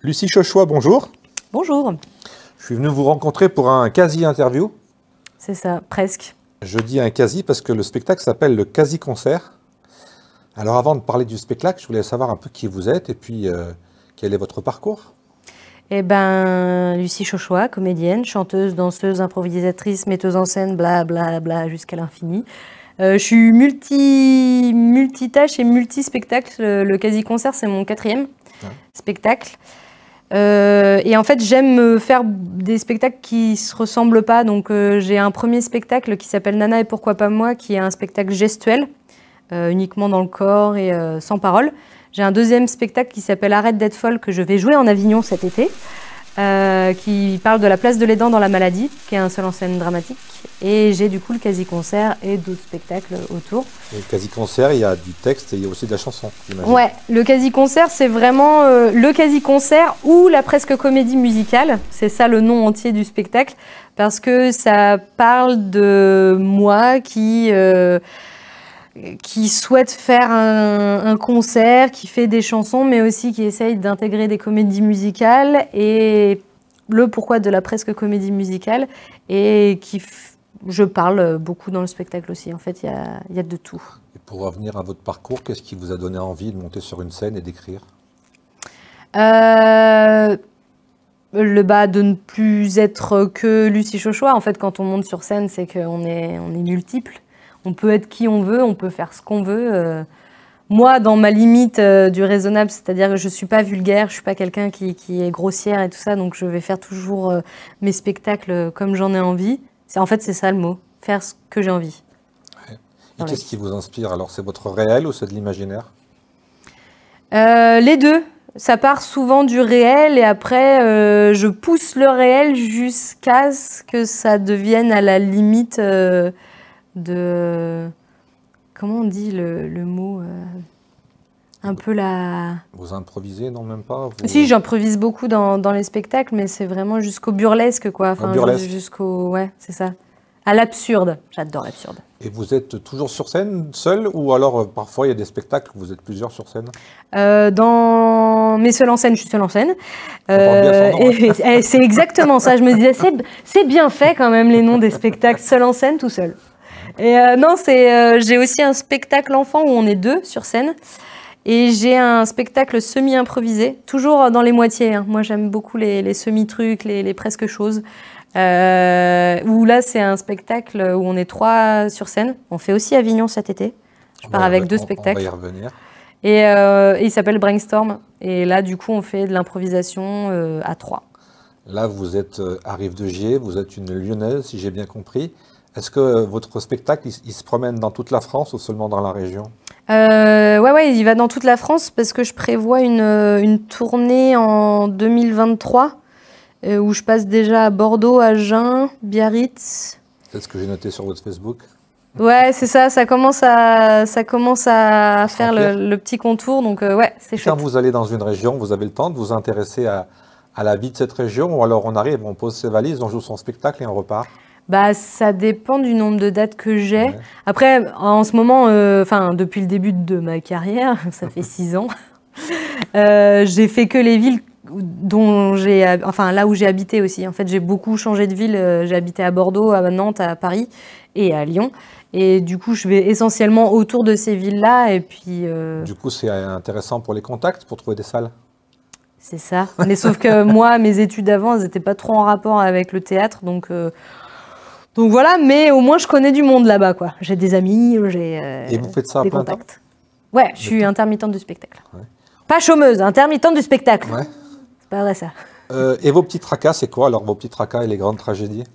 Lucie Chochois, bonjour. Bonjour. Je suis venu vous rencontrer pour un quasi-interview. C'est ça, presque. Je dis un quasi parce que le spectacle s'appelle le quasi-concert. Alors avant de parler du spectacle, je voulais savoir un peu qui vous êtes et puis quel est votre parcours. Eh ben, Lucie Chochois, comédienne, chanteuse, danseuse, improvisatrice, metteuse en scène, bla bla bla jusqu'à l'infini. Je suis multitâche et multi-spectacle. Le quasi-concert, c'est mon 4e spectacle. Et en fait, j'aime faire des spectacles qui se ressemblent pas. Donc, j'ai un premier spectacle qui s'appelle Nana et pourquoi pas moi, qui est un spectacle gestuel, uniquement dans le corps et sans parole. J'ai un deuxième spectacle qui s'appelle Arrête d'être folle, que je vais jouer en Avignon cet été, qui parle de la place de l'aidant dans la maladie, qui est un seul en scène dramatique. Et j'ai du coup le quasi-concert et d'autres spectacles autour. Et le quasi-concert, il y a du texte et il y a aussi de la chanson, j'imagine. Ouais, le quasi-concert, c'est vraiment le quasi-concert ou la presque comédie musicale. C'est ça le nom entier du spectacle, parce que ça parle de moi qui souhaite faire un concert, qui fait des chansons, mais aussi qui essaye d'intégrer des comédies musicales et le pourquoi de la presque comédie musicale et je parle beaucoup dans le spectacle aussi. En fait, il y a de tout. Et pour revenir à votre parcours, qu'est-ce qui vous a donné envie de monter sur une scène et d'écrire ? De ne plus être que Lucie Chochois. En fait, quand on monte sur scène, c'est qu'on est multiple. On peut être qui on veut, on peut faire ce qu'on veut. Moi, dans ma limite du raisonnable, c'est-à-dire que je ne suis pas vulgaire, je ne suis pas quelqu'un qui est grossière et tout ça, donc je vais faire toujours mes spectacles comme j'en ai envie. En fait, c'est ça le mot, faire ce que j'ai envie. Ouais. Et qu'est-ce qui vous inspire? Alors, c'est votre réel ou c'est de l'imaginaire? Les deux. Ça part souvent du réel et après, je pousse le réel jusqu'à ce que ça devienne à la limite de... Comment on dit le mot un peu la... Vous improvisez, non, même pas Si, j'improvise beaucoup dans les spectacles, mais c'est vraiment jusqu'au burlesque, quoi. Enfin, burlesque. Jusqu'au... Ouais, c'est ça. À l'absurde. J'adore l'absurde. Et vous êtes toujours sur scène, seul, ou alors parfois il y a des spectacles où vous êtes plusieurs sur scène? Dans mes seuls en scène, je suis seule en scène. Et c'est exactement ça. Je me disais, c'est bien fait quand même les noms des spectacles, seul en scène, tout seul. Et non, j'ai aussi un spectacle enfant où on est 2 sur scène. Et j'ai un spectacle semi-improvisé, toujours dans les moitiés. Hein. Moi, j'aime beaucoup les semi-trucs, les presque choses. Où là, c'est un spectacle où on est 3 sur scène. On fait aussi Avignon cet été. Je pars avec 2 spectacles. On va y revenir. Et il s'appelle Brainstorm. Et là, du coup, on fait de l'improvisation à 3. Là, vous êtes à Rive-de-Gier, vous êtes une Lyonnaise, si j'ai bien compris. Est-ce que votre spectacle, il se promène dans toute la France ou seulement dans la région? Ouais, il va dans toute la France parce que je prévois une tournée en 2023 où je passe déjà à Bordeaux, Agen, Biarritz. C'est ce que j'ai noté sur votre Facebook. Ouais, c'est ça, ça commence à faire le petit contour, donc ouais, c'est chouette. Quand vous allez dans une région, vous avez le temps de vous intéresser à la vie de cette région ou alors on arrive, on pose ses valises, on joue son spectacle et on repart? Bah, ça dépend du nombre de dates que j'ai. Ouais. Après, en ce moment, depuis le début de ma carrière, ça fait 6 ans, j'ai fait que les villes là où j'ai habité aussi. En fait, j'ai beaucoup changé de ville. J'ai habité à Bordeaux, à Nantes, à Paris et à Lyon. Et du coup, je vais essentiellement autour de ces villes-là. Et puis. Du coup, c'est intéressant pour les contacts, pour trouver des salles? C'est ça. Mais sauf que moi, mes études avant, elles n'étaient pas trop en rapport avec le théâtre, donc voilà, mais au moins je connais du monde là-bas, quoi. J'ai des amis, j'ai Et vous faites ça à des plein temps? contacts. Ouais, je suis intermittente du spectacle. Ouais. Pas chômeuse, intermittente du spectacle. Ouais. C'est pas vrai ça. Et vos petits tracas, c'est quoi alors vos petits tracas et les grandes tragédies?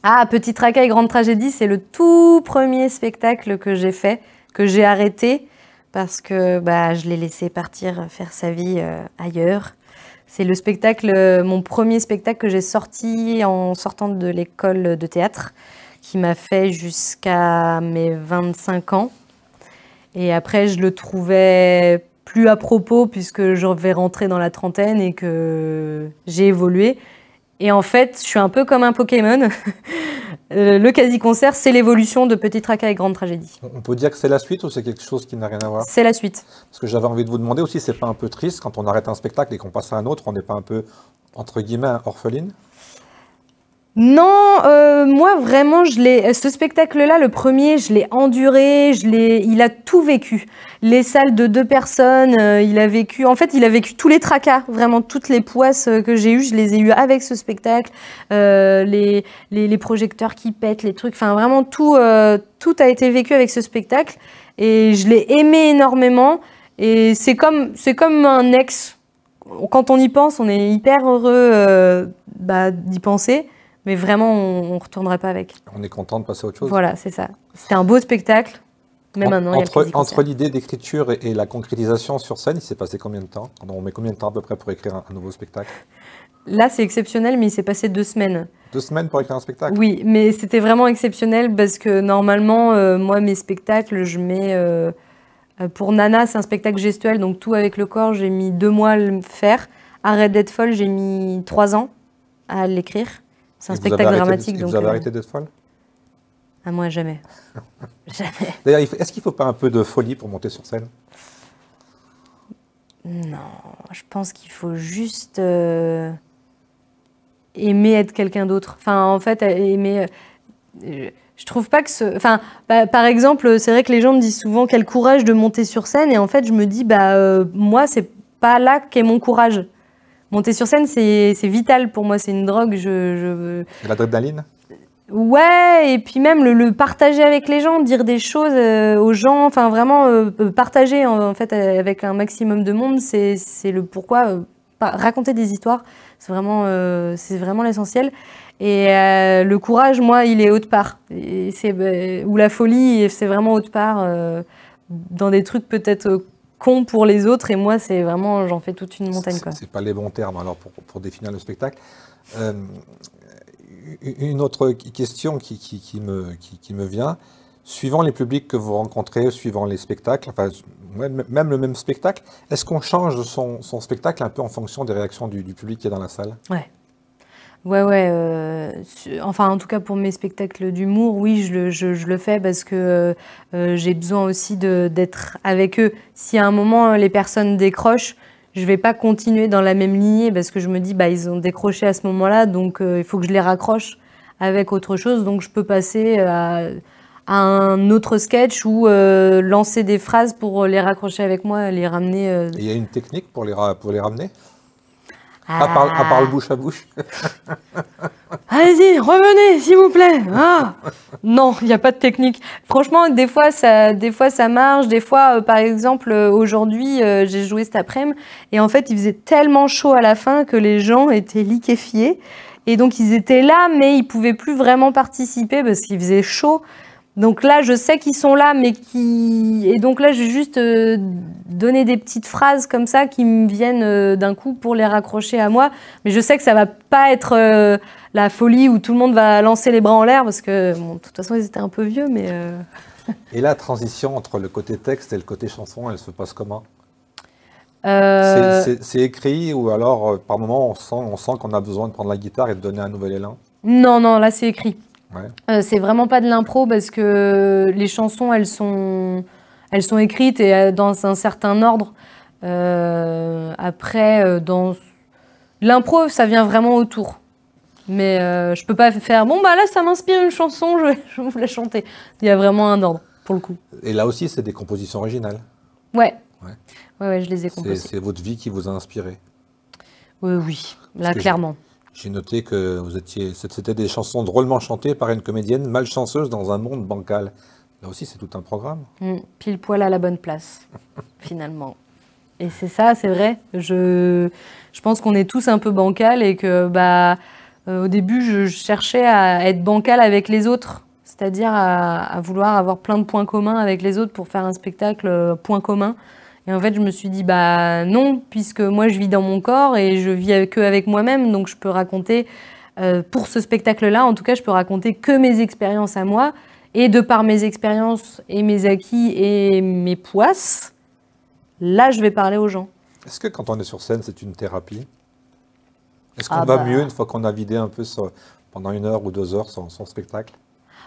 Ah, Petit Tracas et Grande Tragédie, c'est le tout premier spectacle que j'ai fait, que j'ai arrêté parce que je l'ai laissé partir faire sa vie ailleurs. C'est mon premier spectacle que j'ai sorti en sortant de l'école de théâtre, qui m'a fait jusqu'à mes 25 ans. Et après, je le trouvais plus à propos puisque je vais rentrer dans la trentaine et que j'ai évolué. Et en fait, je suis un peu comme un Pokémon. Le quasi-concert, c'est l'évolution de Petit Tracas et Grande Tragédie. On peut dire que c'est la suite ou c'est quelque chose qui n'a rien à voir? C'est la suite. Parce que j'avais envie de vous demander aussi, c'est pas un peu triste quand on arrête un spectacle et qu'on passe à un autre, on n'est pas un peu, entre guillemets, orpheline? Non, moi vraiment, ce spectacle-là, le premier, je l'ai enduré, il a tout vécu. Les salles de 2 personnes, il a vécu tous les tracas, vraiment toutes les poisses que j'ai eues, je les ai eues avec ce spectacle. Les projecteurs qui pètent, les trucs, enfin vraiment tout a été vécu avec ce spectacle. Et je l'ai aimé énormément. Et c'est comme un ex. Quand on y pense, on est hyper heureux d'y penser. Mais vraiment, on ne retournerait pas avec. On est content de passer à autre chose? Voilà, c'est ça. C'était un beau spectacle, mais maintenant, il y a le quasi-concert. Entre l'idée d'écriture et la concrétisation sur scène, il s'est passé combien de temps? On met combien de temps à peu près pour écrire un nouveau spectacle? Là, c'est exceptionnel, mais il s'est passé 2 semaines. 2 semaines pour écrire un spectacle? Oui, mais c'était vraiment exceptionnel parce que normalement, moi, mes spectacles, je mets... pour Nana, c'est un spectacle gestuel, donc tout avec le corps, j'ai mis 2 mois à le faire. Arrête d'être folle, j'ai mis 3 ans à l'écrire. C'est un spectacle dramatique. Vous avez arrêté d'être folle? À moi, jamais. Jamais. D'ailleurs, est-ce qu'il ne faut pas un peu de folie pour monter sur scène? Non, je pense qu'il faut juste aimer être quelqu'un d'autre. Enfin, en fait, aimer... je trouve pas que Enfin, par exemple, c'est vrai que les gens me disent souvent quel courage de monter sur scène. Et en fait, je me dis, moi, c'est pas là qu'est mon courage. Monter sur scène, c'est vital pour moi, c'est une drogue. Et l'adrénaline? Ouais, et puis même le partager avec les gens, dire des choses aux gens, enfin vraiment partager en fait avec un maximum de monde, c'est le pourquoi. Raconter des histoires, c'est vraiment l'essentiel. Et le courage, moi, il est autre part. Ou la folie, c'est vraiment autre part, dans des trucs peut-être con pour les autres, et moi, c'est vraiment, j'en fais toute une montagne. C'est pas les bons termes, alors, pour définir le spectacle. Une autre question qui me vient, suivant les publics que vous rencontrez, suivant les spectacles, enfin, même le même spectacle, est-ce qu'on change son spectacle un peu en fonction des réactions du public qui est dans la salle? Ouais. Ouais. Enfin, en tout cas, pour mes spectacles d'humour, oui, je le fais parce que j'ai besoin aussi d'être avec eux. Si à un moment, les personnes décrochent, je ne vais pas continuer dans la même lignée parce que je me dis, ils ont décroché à ce moment-là, donc il faut que je les raccroche avec autre chose. Donc, je peux passer à un autre sketch ou lancer des phrases pour les raccrocher avec moi, les ramener. Il y a une technique pour les ramener? À part le bouche à bouche. Allez-y, revenez, s'il vous plaît. Ah. Non, il n'y a pas de technique. Franchement, des fois, ça marche. Des fois, par exemple, aujourd'hui, j'ai joué cet après-midi. Et en fait, il faisait tellement chaud à la fin que les gens étaient liquéfiés. Et donc, ils étaient là, mais ils ne pouvaient plus vraiment participer parce qu'il faisait chaud. Donc là, je sais qu'ils sont là, Et donc là, je vais juste donner des petites phrases comme ça qui me viennent d'un coup pour les raccrocher à moi. Mais je sais que ça va pas être la folie où tout le monde va lancer les bras en l'air parce que, de toute façon, ils étaient un peu vieux, mais... Et la transition entre le côté texte et le côté chanson, elle se passe comment? C'est écrit ou alors, par moment, on sent qu'on a besoin de prendre la guitare et de donner un nouvel élan? Non, là, c'est écrit. Ouais. C'est vraiment pas de l'impro parce que les chansons, elles sont écrites et dans un certain ordre. Après, dans l'impro, ça vient vraiment autour. Mais je peux pas faire, là, ça m'inspire une chanson, je vais vous la chanter. Il y a vraiment un ordre, pour le coup. Et là aussi, c'est des compositions originales? Ouais, je les ai composées. C'est votre vie qui vous a inspiré? Oui, là, clairement. J'ai noté que c'était des chansons drôlement chantées par une comédienne malchanceuse dans un monde bancal. Là aussi, c'est tout un programme. Pile poil à la bonne place, finalement. Et c'est ça, c'est vrai. Je pense qu'on est tous un peu bancal et que, au début, je cherchais à être bancal avec les autres. C'est-à-dire à vouloir avoir plein de points communs avec les autres pour faire un spectacle point commun. Et en fait, je me suis dit, non, puisque moi, je vis dans mon corps et je vis que avec moi-même. Donc, je peux raconter, pour ce spectacle-là, en tout cas, je peux raconter que mes expériences à moi. Et de par mes expériences et mes acquis et mes poisses, là, je vais parler aux gens. Est-ce que quand on est sur scène, c'est une thérapie? Est-ce qu'on va mieux une fois qu'on a vidé un peu pendant 1 heure ou 2 heures son spectacle?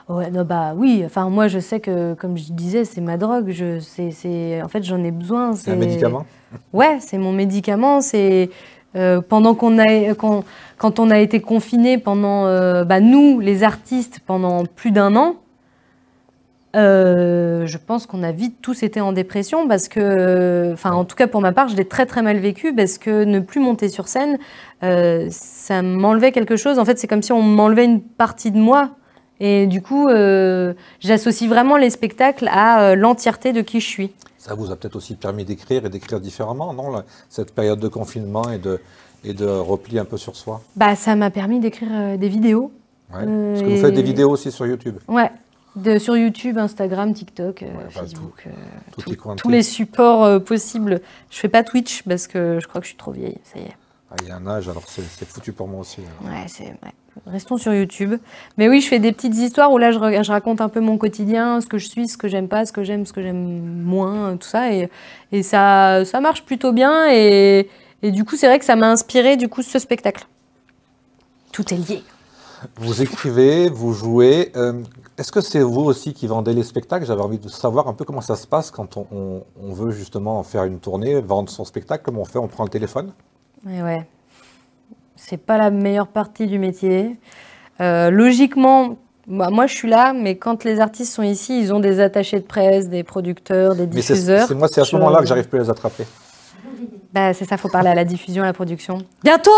Ouais, non, bah oui, enfin moi je sais que, comme je disais, c'est ma drogue, en fait j'en ai besoin. C'est un médicament? Ouais, c'est mon médicament, c'est pendant quand on a été confinés pendant, nous les artistes, pendant plus d'1 an, je pense qu'on a vite tous été en dépression parce que, enfin en tout cas pour ma part, je l'ai très très mal vécu parce que ne plus monter sur scène, ça m'enlevait quelque chose. En fait c'est comme si on m'enlevait une partie de moi. Et du coup, j'associe vraiment les spectacles à l'entièreté de qui je suis. Ça vous a peut-être aussi permis d'écrire et d'écrire différemment, non, cette période de confinement et de repli un peu sur soi? Bah, ça m'a permis d'écrire des vidéos. Ouais. Parce que vous faites des vidéos aussi sur YouTube? Ouais, sur YouTube, Instagram, TikTok, Facebook, tous les les supports possibles. Je fais pas Twitch parce que je crois que je suis trop vieille, ça y est. Ah, il y a un âge, alors c'est foutu pour moi aussi. Alors. Ouais, restons sur YouTube. Mais oui, je fais des petites histoires où là, je raconte un peu mon quotidien, ce que je suis, ce que j'aime pas, ce que j'aime moins, tout ça. Et ça marche plutôt bien. Et du coup, c'est vrai que ça m'a inspiré du coup ce spectacle. Tout est lié. Vous écrivez, vous jouez. Est-ce que c'est vous aussi qui vendez les spectacles? J'avais envie de savoir un peu comment ça se passe quand on veut justement faire une tournée, vendre son spectacle. Comment on fait? On prend le téléphone? Ouais. C'est pas la meilleure partie du métier. Logiquement, moi je suis là, mais quand les artistes sont ici, ils ont des attachés de presse, des producteurs, des diffuseurs. C'est à ce moment-là que j'arrive plus à les attraper. Bah, c'est ça, faut parler à la diffusion, à la production. Bientôt!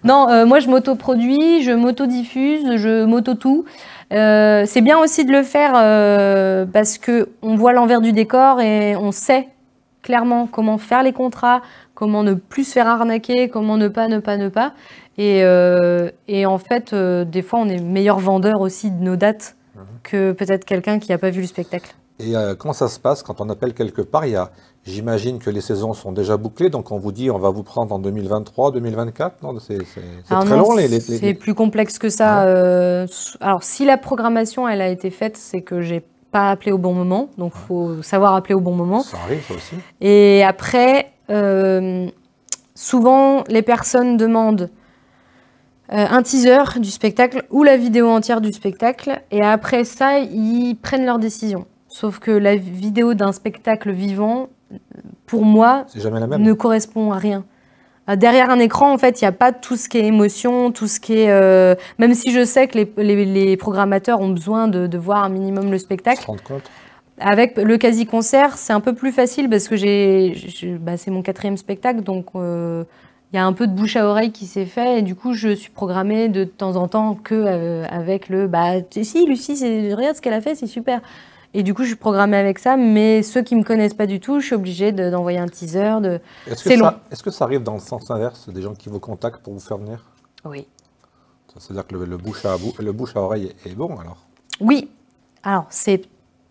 Non, moi je m'auto-produis, je m'auto-diffuse, je m'auto-tout. C'est bien aussi de le faire parce qu'on voit l'envers du décor et on sait clairement comment faire les contrats, comment ne plus se faire arnaquer, comment ne pas. Et en fait, des fois, on est meilleur vendeur aussi de nos dates que peut-être quelqu'un qui n'a pas vu le spectacle. Et comment ça se passe quand on appelle quelque part? J'imagine que les saisons sont déjà bouclées, donc on vous dit on va vous prendre en 2023, 2024, non? C'est très long. C'est plus complexe que ça. Alors, si la programmation elle a été faite, c'est que j'ai pas appelé au bon moment, donc il faut savoir appeler au bon moment. Ça arrive, ça aussi. Et après, souvent, les personnes demandent un teaser du spectacle ou la vidéo entière du spectacle, et après ça, ils prennent leur décision. Sauf que la vidéo d'un spectacle vivant, pour moi, jamais la même. Ne correspond à rien. Derrière un écran, en fait, il n'y a pas tout ce qui est émotion, tout ce qui est... même si je sais que les programmateurs ont besoin de voir un minimum le spectacle. Se rendre compte. Avec le quasi-concert, c'est un peu plus facile parce que c'est mon 4e spectacle, donc il y a un peu de bouche à oreille qui s'est fait, et du coup, je suis programmée de temps en temps avec le « si, Lucie, regarde ce qu'elle a fait, c'est super ». Et du coup, je suis programmée avec ça, mais ceux qui ne me connaissent pas du tout, je suis obligée d'envoyer un teaser. C'est long. Est-ce que ça arrive dans le sens inverse, des gens qui vous contactent pour vous faire venir? Oui. C'est-à-dire que le bouche à oreille est bon, alors? Oui. Alors, c'est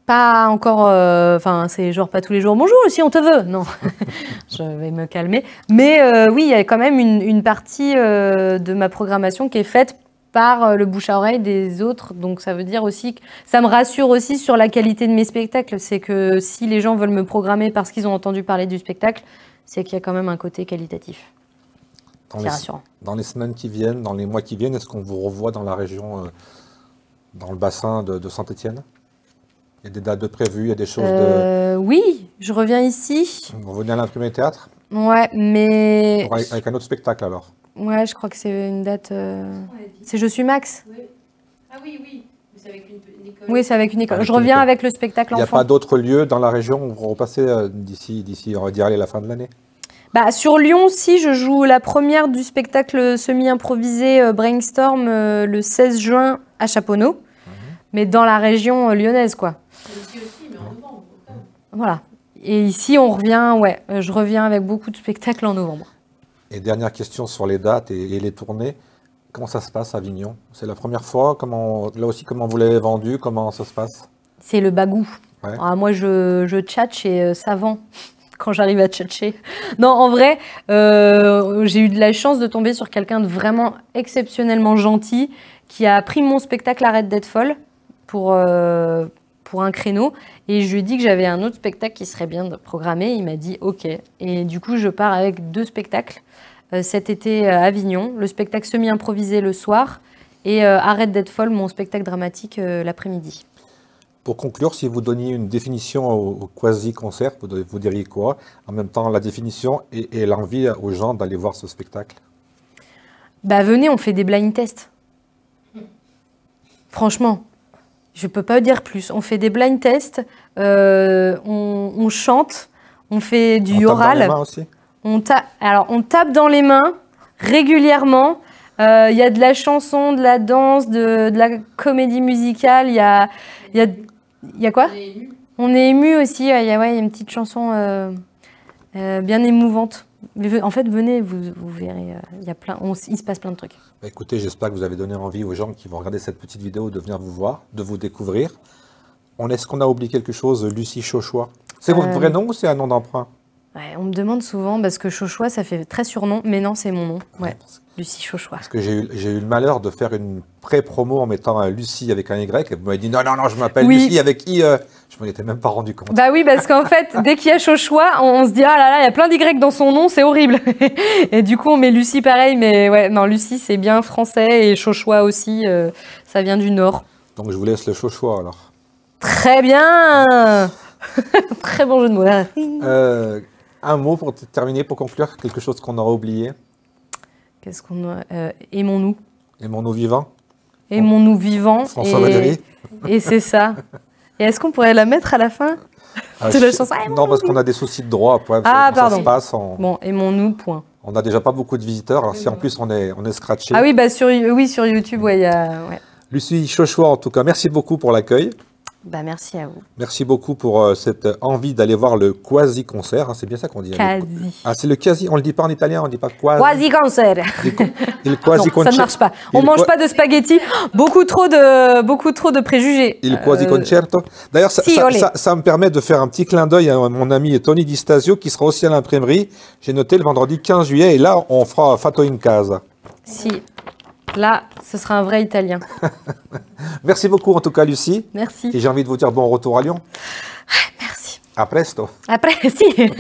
pas encore... c'est genre pas tous les jours « Bonjour, si on te veut !» Non, je vais me calmer. Mais oui, il y a quand même une partie de ma programmation qui est faite par le bouche à oreille des autres. Donc ça veut dire aussi que ça me rassure aussi sur la qualité de mes spectacles. C'est que si les gens veulent me programmer parce qu'ils ont entendu parler du spectacle, c'est qu'il y a quand même un côté qualitatif. C'est rassurant. Dans les semaines qui viennent, dans les mois qui viennent, est-ce qu'on vous revoit dans la région, dans le bassin de Saint-Étienne? Il y a des dates de prévues, il y a des choses Oui, je reviens ici. Vous revenez à l'Imprimerie Théâtre? Ouais, mais... Avec un autre spectacle alors? Ouais, je crois que c'est une date... C'est Je suis Max? Oui. Ah oui. C'est avec une école. Oui, c'est avec une école. Je reviens avec le spectacle enfant. Il n'y a pas d'autres lieux dans la région où vous repassez d'ici, on va dire, la fin de l'année? Sur Lyon, si, je joue la première du spectacle semi-improvisé Brainstorm le 16 juin à Chaponneau, mais dans la région lyonnaise, quoi. Ici aussi, mais en novembre. Voilà. Et ici, on revient, je reviens avec beaucoup de spectacles en novembre. Et dernière question sur les dates et les tournées. Comment ça se passe à Avignon? C'est la première fois? Là aussi, comment vous l'avez vendu? Comment ça se passe? C'est le bagou. Ouais. Alors, moi, je tchatche et ça vend quand j'arrive à tchatcher. Non, en vrai, j'ai eu de la chance de tomber sur quelqu'un de vraiment exceptionnellement gentil qui a pris mon spectacle Arrête d'être folle pour un créneau. Et je lui ai dit que j'avais un autre spectacle qui serait bien de programmer. Il m'a dit OK. Et du coup, je pars avec 2 spectacles. cet été à Avignon, le spectacle semi-improvisé le soir et Arrête d'être folle, mon spectacle dramatique l'après-midi. Pour conclure, si vous donniez une définition au quasi-concert, vous diriez quoi? En même temps, la définition et l'envie aux gens d'aller voir ce spectacle. Bah venez, on fait des blind tests. Franchement, je peux pas dire plus. On fait des blind tests, on chante, on fait du On tape dans oral. les mains aussi? Alors, on tape dans les mains régulièrement. Il y a de la chanson, de la danse, de la comédie musicale. Il y a quoi? On est ému. On est ému aussi. Il y a une petite chanson bien émouvante. En fait, venez, vous verrez. Il se passe plein de trucs. Bah, écoutez, j'espère que vous avez donné envie aux gens qui vont regarder cette petite vidéo de venir vous voir, de vous découvrir. Est-ce qu'on a oublié quelque chose, Lucie Chauchois? C'est votre vrai nom ou c'est un nom d'emprunt? Ouais, on me demande souvent parce que Chauchois, ça fait très surnom, mais non, c'est mon nom. Ouais, Parce Lucie Chauchois. que j'ai eu le malheur de faire une pré-promo en mettant Lucie avec un Y. Et vous m'avez dit non, je m'appelle Oui. Lucie avec I. Je m'en étais même pas rendu compte. Bah oui, parce qu'en fait, dès qu'il y a Chauchois, on se dit ah là là, il y a plein d'Y dans son nom, c'est horrible. Et du coup, on met Lucie pareil, mais ouais, non, Lucie c'est bien français et Chauchois aussi, ça vient du Nord. Donc je vous laisse le Chauchois alors. Très bien. Très bon jeu de mots. Un mot pour terminer, pour conclure, quelque chose qu'on aura oublié. Qu'est-ce qu'on a aimons-nous. Aimons-nous vivants. Aimons-nous vivants. François Valéry. Et c'est ça. Et est-ce qu'on pourrait la mettre à la fin de la chanson? Non, parce qu'on a des soucis de droit. Après, Ah, ça pardon. se passe. Bon, aimons-nous, point. On n'a déjà pas beaucoup de visiteurs. Alors, si en plus on est scratché. Ah oui, bah sur YouTube, ouais, il y a... Ouais. Lucie Chauchois, en tout cas, merci beaucoup pour l'accueil. Bah merci à vous. Merci beaucoup pour cette envie d'aller voir le quasi-concert. Hein, c'est bien ça qu'on dit. Quasi. Ah, c'est le quasi. On le dit pas en italien, on dit pas quasi. Quasi-concert. Il Non, quasi-concert. ça ne marche pas. On mange pas de spaghettis. Beaucoup trop de préjugés. Il quasi-concerto. D'ailleurs, si, olé. ça me permet de faire un petit clin d'œil à mon ami Tony Di Stasio qui sera aussi à l'imprimerie. J'ai noté le vendredi 15 juillet et là, on fera Fatto in casa. Si. Là, ce sera un vrai Italien. Merci beaucoup en tout cas, Lucie. Merci. Et j'ai envie de vous dire bon retour à Lyon. Merci. A presto. Après, si.